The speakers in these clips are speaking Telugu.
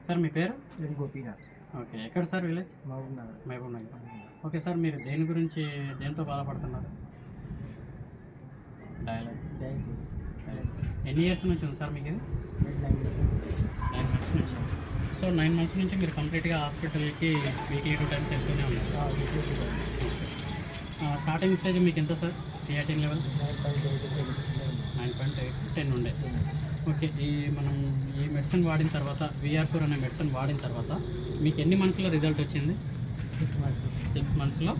సార్ మీ పేరు? గోపీనాథ్. ఓకే, ఎక్కడ sir village? Mahabub Nagar. Okay sir, మీరు దేని గురించి దేంతో బాధపడుతున్నారు? డయాలసిస్. ఎన్ని ఇయర్స్ నుంచి ఉంది సార్ మీకు ఇది? 9 months నుంచి. సో 9 months నుంచి మీరు కంప్లీట్గా హాస్పిటల్కి వీక్లీ 2 times వెళ్తూనే ఉన్నారు. స్టార్టింగ్ స్టేజ్ మీకు ఎంత సార్ క్రియాటిన్ లెవెల్? 9.8 10 ఉండే. ఓకే, మనం ఈ మెడిసిన్ వాడిన తర్వాత VR4 అనే మెడిసిన్ వాడిన తర్వాత మీకు ఎన్ని మంత్స్లో రిజల్ట్ వచ్చింది? 6 monthsలో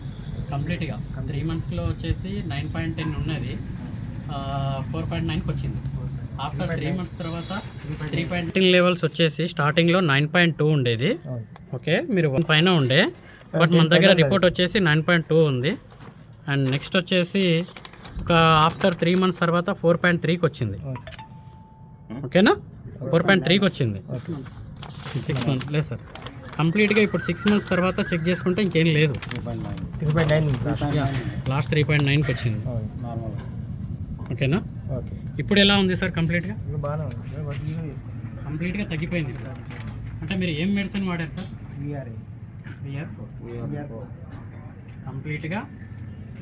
కంప్లీట్గా. 3 monthsలో వచ్చేసి 9.10 ఉన్నది 4.9కి వచ్చింది. ఆఫ్టర్ 3 months తర్వాత 3.10 లెవెల్స్ వచ్చేసి స్టార్టింగ్లో 9.2 ఉండేది. ఓకే, మీరు 1 పైన ఉండే, బట్ మన దగ్గర రిపోర్ట్ వచ్చేసి 9.2 ఉంది. అండ్ నెక్స్ట్ వచ్చేసి ఒక ఆఫ్టర్ 3 months తర్వాత 4.3కి వచ్చింది. ఓకేనా, 4.3కి వచ్చింది. 6 months లేదు సార్, కంప్లీట్గా ఇప్పుడు 6 months తర్వాత చెక్ చేసుకుంటే ఇంకేం లేదు. 3.9 లాస్ట్ 3.9కి వచ్చింది. ఓకేనా, ఇప్పుడు ఎలా ఉంది సార్? కంప్లీట్గా తగ్గిపోయింది. అంటే మీరు ఏం మెడిసిన్ వాడారు సార్? VR4. కంప్లీట్గా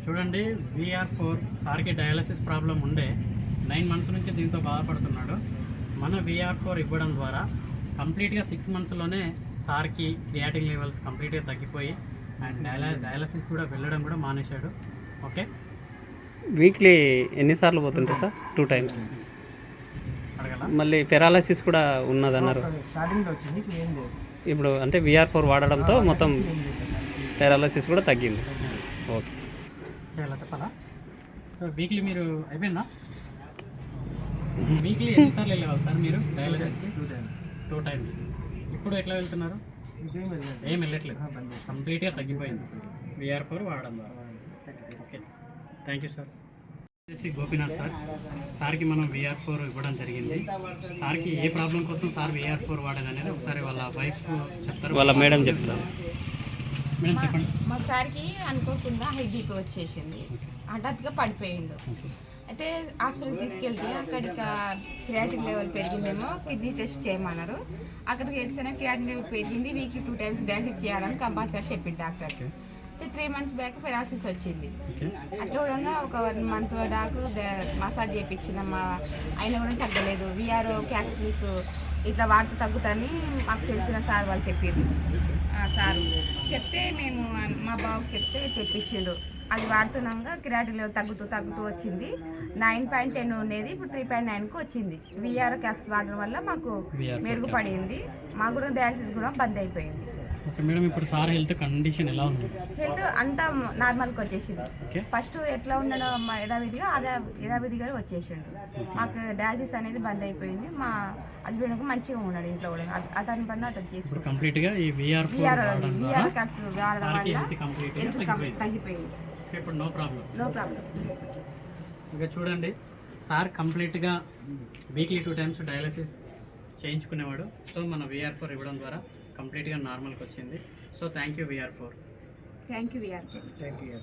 చూడండి, VR4 సార్కి డయాలసిస్ ప్రాబ్లం ఉండే 9 months నుంచి దీంతో బాధపడుతున్నాడు. మన VR4 ఇవ్వడం ద్వారా కంప్లీట్గా 6 monthsలోనే సార్కి క్రియాటిన్ లెవెల్స్ కంప్లీట్గా తగ్గిపోయి అండ్ డయాలసిస్ కూడా వెళ్ళడం కూడా మానేశాడు. ఓకే, వీక్లీ ఎన్నిసార్లు పోతుంటాయి సార్? 2 times. మళ్ళీ పెరాలసిస్ కూడా ఉన్నదన్నారు. ఇప్పుడు అంటే VR4 వాడడంతో మొత్తం పెరాలసిస్ కూడా తగ్గింది. ఓకే, చాలా చెప్పాలా? వీక్లీ మీరు అయిపోయిందా? వీక్లీ ఎన్నిసార్లు వెళ్ళేవాళ్ళు సార్ మీరు డయాలసిస్కి? 2 times. ఇప్పుడు ఎట్లా వెళ్తున్నారు? ఏం వెళ్ళట్లేదు, కంప్లీట్గా తగ్గిపోయింది VR4 వాడడం ద్వారా. Okay, thank you sir. వచ్చేసి గోపీనాథ్ సార్. సార్కి మనం VR4 ఇవ్వడం జరిగింది. సార్కి ఏ ప్రాబ్లం కోసం సార్ VR4 వాడేది అనేది ఒకసారి వాళ్ళ వైఫ్ చెప్తారు, వాళ్ళ మేడం చెప్తారు. మేడం చెప్పండి. మా సార్కి అనుకోకుండా హై బీపీ వచ్చేసింది, హఠాత్తుగా పడిపోయిండు. అయితే హాస్పిటల్కి తీసుకెళ్తే అక్కడికి క్రియాటిన్ లెవెల్ పెరిగిందేమో, కిడ్నీ టెస్ట్ చేయమన్నారు. అక్కడికి వెళ్తేనే క్రియాటిన్ లెవెల్ పెరిగింది, వీక్లీ 2 times డయాలసిస్ చేయాలని కంపల్సరీ చెప్పింది డాక్టర్స్. 3 months బ్యాక్ పెరాలసిస్ వచ్చింది. అట్లా కూడా ఒక 1 month దాకా మసాజ్ చేయించిన అయినా కూడా తగ్గలేదు. VR క్యాప్సిల్స్ ఇట్లా వాడితే తగ్గుతాయని మాకు తెలిసిన సార్ వాళ్ళు చెప్పింది. సార్ చెప్తే మేము మా బాబుకి చెప్తే తెప్పించిండు. అది వాడుతున్నాగా క్రియాటిన్ లెవెల్ తగ్గుతూ వచ్చింది. 9.10 ఉండేది, ఇప్పుడు 3.9కి వచ్చింది. VR క్యాప్స్ వాడడం వల్ల మాకు మెరుగుపడింది. మాకు కూడా డయాలసిస్ కూడా బంద్ అయిపోయింది. ఓకే మేడం, ఇప్పుడు సార్ హెల్త్ కండిషన్ ఎలా ఉంది? హెల్త్ అంతా నార్మల్కి వచ్చేసింది. ఫస్ట్ ఎట్లా ఉండడం యథావిధిగా వచ్చేసిండు. మాకు డయాలసిస్ అనేది బంద్ అయిపోయింది. మా హస్బెండ్ మంచిగా ఉన్నాడు ఇంట్లో కూడా. అతని పని అతను చేసుకుంటాడు. కంప్లీట్గా ఈ VR క్యాప్స్ వాడడం వల్ల తగ్గిపోయింది. ఇప్పుడు నో ప్రాబ్లం. ఇక చూడండి, సార్ కంప్లీట్గా వీక్లీ 2 times డయాలసిస్ చేయించుకునేవాడు. సో మన VR4 ఇవ్వడం ద్వారా కంప్లీట్గా నార్మల్కి వచ్చింది. So thank you VR4. Thank you VR4.